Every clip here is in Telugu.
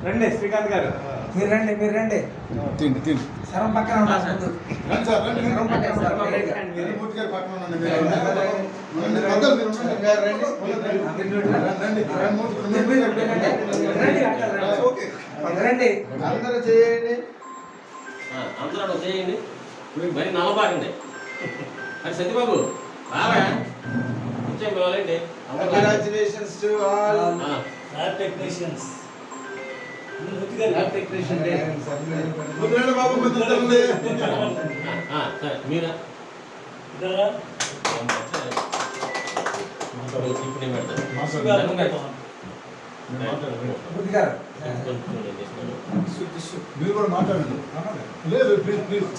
రండి శ్రీకాంత్ గారు, మీరు రండి తిండి తిండి శరం పక్కన ఉన్నారు ముందు. రండి సార్ రండి శరం పక్కన సార్, రండి. రండి. రండి, మూర్తి గారు పక్కన ఉండండి. మీరు రండి. రండి, పెద్దలు మీరు ఉండండి. రండి. ఓకే. రండి అందరూ చేయండి. అందరూ చేయండి. మరి నల్లబాగండి. అది సత్యబాబు బాగా వచ్చే పిలవాలండి. Congratulations to all. Lab technicians. Lab technician day. ముద్రండి బాబు, ముద్రండి. సరే మీరా ఇదారా? ఇప్పుడు నేను పెడతాను. బుద్ధి గారు మీరు కూడా మాట్లాడండి. లేదు ప్లీజ్ ప్లీజ్.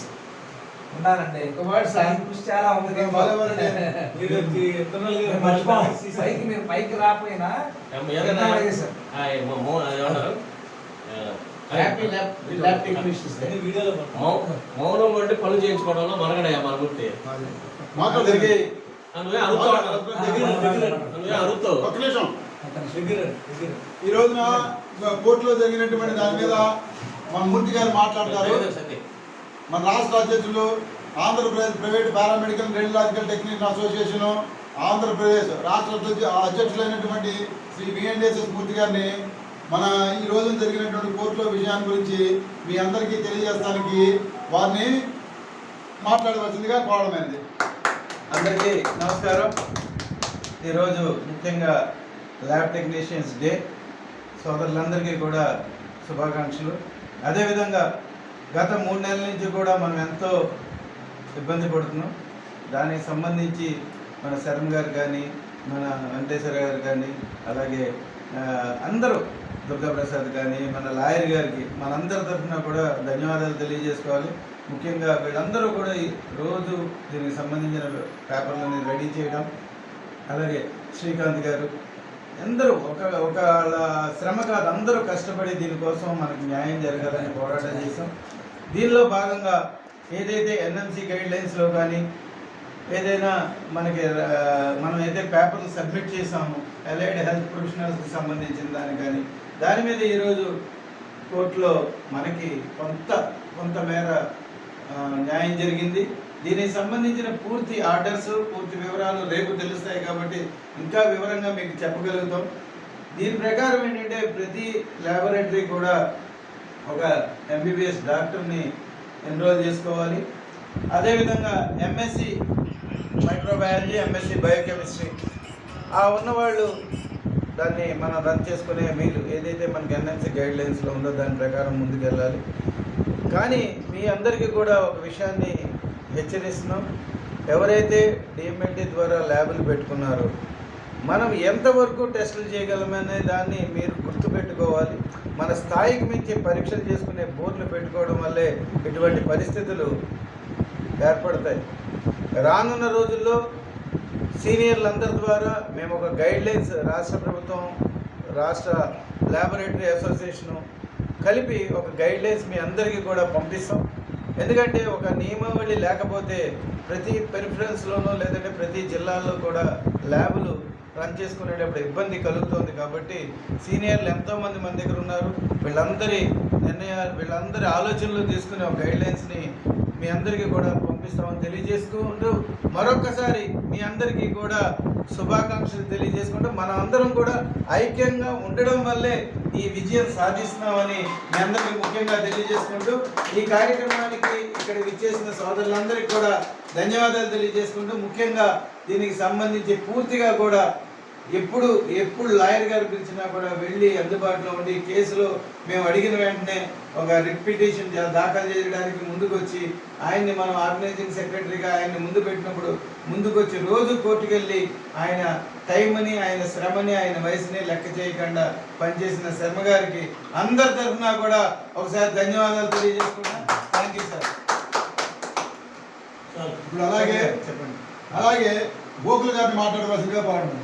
ఉన్నారండి. ఇంకో మాట సార్, కృషి చాలా ఉంది. మీరు ఇంటర్నల్ గా మర్చిపోం. పైకి మీరు పైకి రాకపోయినా సార్ ల్యాబ్ టెక్నీషియన్స్ డే. అన్ని వీడియోలో మౌనం అంటే పనులు చేయించుకోవడంలో మనగడయా మన గుర్తి. మాట్లాడండి. నువ్వే అరుతావు. ఒక్క నిమిషం. దగ్గర ఈ రోజున కోర్టులో జరిగినటువంటి దాని మీద మన మూర్తి గారు మాట్లాడతారు. మన రాష్ట్ర అధ్యక్షులు Andhra Pradesh private paramedical radiological technician association Andhra Pradesh రాష్ట్ర అధ్యక్షులైనటువంటి శ్రీ విఎన్ఎస్ఎస్ మూర్తి గారిని మన ఈ రోజున జరిగినటువంటి కోర్టులో విషయాన్ని గురించి మీ అందరికీ తెలియజేస్తానికి వారిని మాట్లాడవలసిందిగా కోరడమైనది. అందరికీ నమస్కారం. ఈరోజు ముఖ్యంగా ల్యాబ్ టెక్నీషియన్స్ డే. సోదరులందరికీ కూడా శుభాకాంక్షలు. అదేవిధంగా గత 3 నెలల నుంచి కూడా మనం ఎంతో ఇబ్బంది పడుతున్నాం. దానికి సంబంధించి మన శరణ్ గారు కానీ, మన వెంకటేశ్వర గారు కానీ, అలాగే అందరూ దుర్గాప్రసాద్ కానీ, మన లాయర్ గారికి మనందరి తరఫున కూడా ధన్యవాదాలు తెలియజేసుకోవాలి. ముఖ్యంగా వీళ్ళందరూ కూడా రోజు దీనికి సంబంధించిన పేపర్లని రెడీ చేయడం, అలాగే శ్రీకాంత్ గారు అందరూ ఒక శ్రమ కాదు, అందరూ కష్టపడి దీనికోసం మనకు న్యాయం జరగాలని పోరాటం చేసాం. దీనిలో భాగంగా ఏదైతే ఎన్ఎంసీ గైడ్లైన్స్లో కానీ ఏదైనా మనకి మనం ఏదైతే పేపర్లు సబ్మిట్ చేసామో అలైడ్ హెల్త్ ప్రొఫెషనల్స్కి సంబంధించిన దాని కానీ దాని మీద ఈరోజు కోర్టులో మనకి కొంతమేర న్యాయం జరిగింది. దీనికి సంబంధించిన పూర్తి ఆర్డర్స్, పూర్తి వివరాలు రేపు తెలుస్తాయి కాబట్టి ఇంకా వివరంగా మీకు చెప్పగలుగుతాం. దీని ప్రకారం ఏంటంటే ప్రతి ల్యాబొరేటరీ కూడా ఒక ఎంబీబీఎస్ డాక్టర్ని ఎన్రోల్ చేసుకోవాలి. అదేవిధంగా ఎంఎస్సి మైక్రోబయాలజీ, ఎంఎస్సి బయోకెమిస్ట్రీ ఉన్నవాళ్ళు దాన్ని మనం రన్ చేసుకునే వీలు ఏదైతే మనకి ఎన్ఎంసీ గైడ్లైన్స్లో ఉందో దాని ప్రకారం ముందుకు వెళ్ళాలి. కానీ మీ అందరికీ కూడా ఒక విషయాన్ని హెచ్చరిస్తున్నాం. ఎవరైతే డిఎంఎల్టీ ద్వారా ల్యాబులు పెట్టుకున్నారో మనం ఎంతవరకు టెస్టులు చేయగలమనే దాన్ని మీరు గుర్తుపెట్టుకోవాలి. మన స్థాయికి మించి పరీక్షలు చేసుకునే బోర్డులు పెట్టుకోవడం వల్లే ఇటువంటి పరిస్థితులు ఏర్పడతాయి. రానున్న రోజుల్లో సీనియర్లందరి ద్వారా మేము ఒక గైడ్లైన్స్ రాష్ట్ర ప్రభుత్వం, రాష్ట్ర ల్యాబొరేటరీ అసోసియేషను కలిపి ఒక గైడ్లైన్స్ మీ అందరికీ కూడా పంపిస్తాం. ఎందుకంటే ఒక నియమావళి లేకపోతే ప్రతి పెరిఫరెన్స్లోనూ లేదంటే ప్రతి జిల్లాల్లో కూడా ల్యాబులు రన్ చేసుకునేటప్పుడు ఇబ్బంది కలుగుతుంది. కాబట్టి సీనియర్లు ఎంతోమంది మన దగ్గర ఉన్నారు. వీళ్ళందరి నిర్ణయాలు, వీళ్ళందరి ఆలోచనలు తీసుకునే ఒక గైడ్లైన్స్ని మీ అందరికీ కూడా పంపిస్తామని తెలియజేసుకుంటూ మరొక్కసారి మీ అందరికీ కూడా శుభాకాంక్షలు తెలియజేసుకుంటూ మనం అందరం కూడా ఐక్యంగా ఉండడం వల్లే ఈ విజయం సాధిస్తున్నామని మీ అందరికీ ముఖ్యంగా తెలియజేసుకుంటూ ఈ కార్యక్రమానికి ఇక్కడ విచ్చేసిన సోదరులందరికీ కూడా ధన్యవాదాలు తెలియజేసుకుంటూ ముఖ్యంగా దీనికి సంబంధించి పూర్తిగా కూడా ఎప్పుడు లాయర్ గారు పిలిచినా కూడా వెళ్ళి అందుబాటులో ఉండి కేసులో మేము అడిగిన వెంటనే ఒక రిట్ పిటిషన్ దాఖలు చేయడానికి ముందుకు వచ్చి ఆయన్ని మనం ఆర్గనైజింగ్ సెక్రటరీగా ఆయన్ని ముందు పెట్టినప్పుడు ముందుకు వచ్చి రోజు కోర్టుకు వెళ్ళి ఆయన టైంని, ఆయన శ్రమని, ఆయన వయసుని లెక్క చేయకుండా పనిచేసిన శర్మ గారికి అందరి తరఫున కూడా ఒకసారి ధన్యవాదాలు తెలియజేసుకున్నాం. Thank you sir. ఇప్పుడు అలాగే గోకుల్ గారిని మాట్లాడవలసిందిగా పాడండి.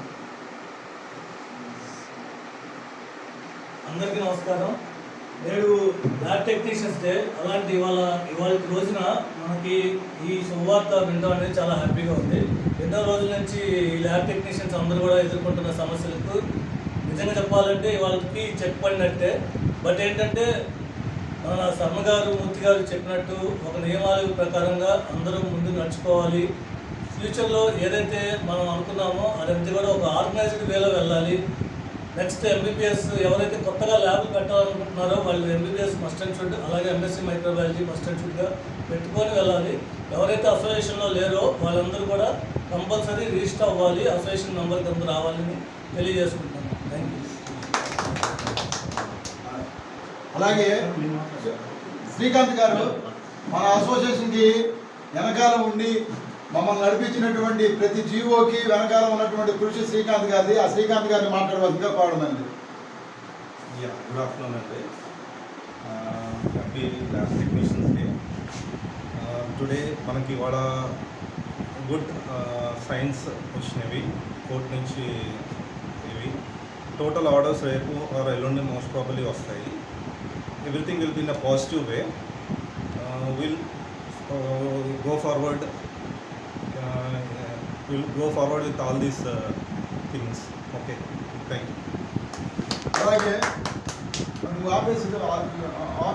అందరికీ నమస్కారం. నేడు ల్యాబ్ టెక్నీషియన్స్ డే. అలాంటి ఇవాళ రోజున మనకి ఈ శుభవార్త వినడం అనేది చాలా హ్యాపీగా ఉంది. ఎన్నో రోజుల నుంచి ఈ ల్యాబ్ టెక్నీషియన్స్ అందరూ కూడా ఎదుర్కొంటున్న సమస్యలకు నిజంగా చెప్పాలంటే వాళ్ళకి చెక్ పడినట్టే. బట్ ఏంటంటే మన శర్మ గారు మూర్తి గారు చెప్పినట్టు ఒక నియమాల ప్రకారంగా అందరూ ముందు నడుచుకోవాలి. ఫ్యూచర్లో ఏదైతే మనం అనుకున్నామో అదంతా కూడా ఒక ఆర్గనైజ్డ్ వేలో వెళ్ళాలి. నెక్స్ట్ ఎంబీబీఎస్ ఎవరైతే కొత్తగా ల్యాబ్లు పెట్టాలనుకుంటున్నారో వాళ్ళు ఎంబీబీఎస్ మస్ట్ అండ్ షుడ్, అలాగే ఎంఎస్సీ మైక్రోబయాలజీ మస్ట్ అండ్ షుడ్గా పెట్టుకొని వెళ్ళాలి. ఎవరైతే అసోసియేషన్లో లేరో వాళ్ళందరూ కూడా కంపల్సరీ రిజిస్టర్ అవ్వాలి, అసోసియేషన్ మెంబర్కి అందరూ రావాలని తెలియజేసుకుంటున్నాను. Thank you. అలాగే శ్రీకాంత్ గారు మన అసోసియేషన్కి వెనకాల ఉండి మమ్మల్ని నడిపించినటువంటి ప్రతి జీవోకి వెనకాల ఉన్నటువంటి కృషి శ్రీకాంత్ గారిది. ఆ శ్రీకాంత్ గారిని మాట్లాడవలసిందిగా కోరమండి. గుడ్ ఆఫ్టర్నూన్ అండి. Happy lab technicians day. Today మనకి ఇవాళ గుడ్ సైన్స్ వచ్చినవి కోర్ట్ నుంచి. ఇవి టోటల్ ఆర్డర్స్ రేపు ఆర్ ఎల్లుండి మోస్ట్ ప్రాబబ్లీ వస్తాయి. Everything will be in a positive way. Will go forward with all these things. Okay, thank you. అలాగే నువ్వు ఆఫీస్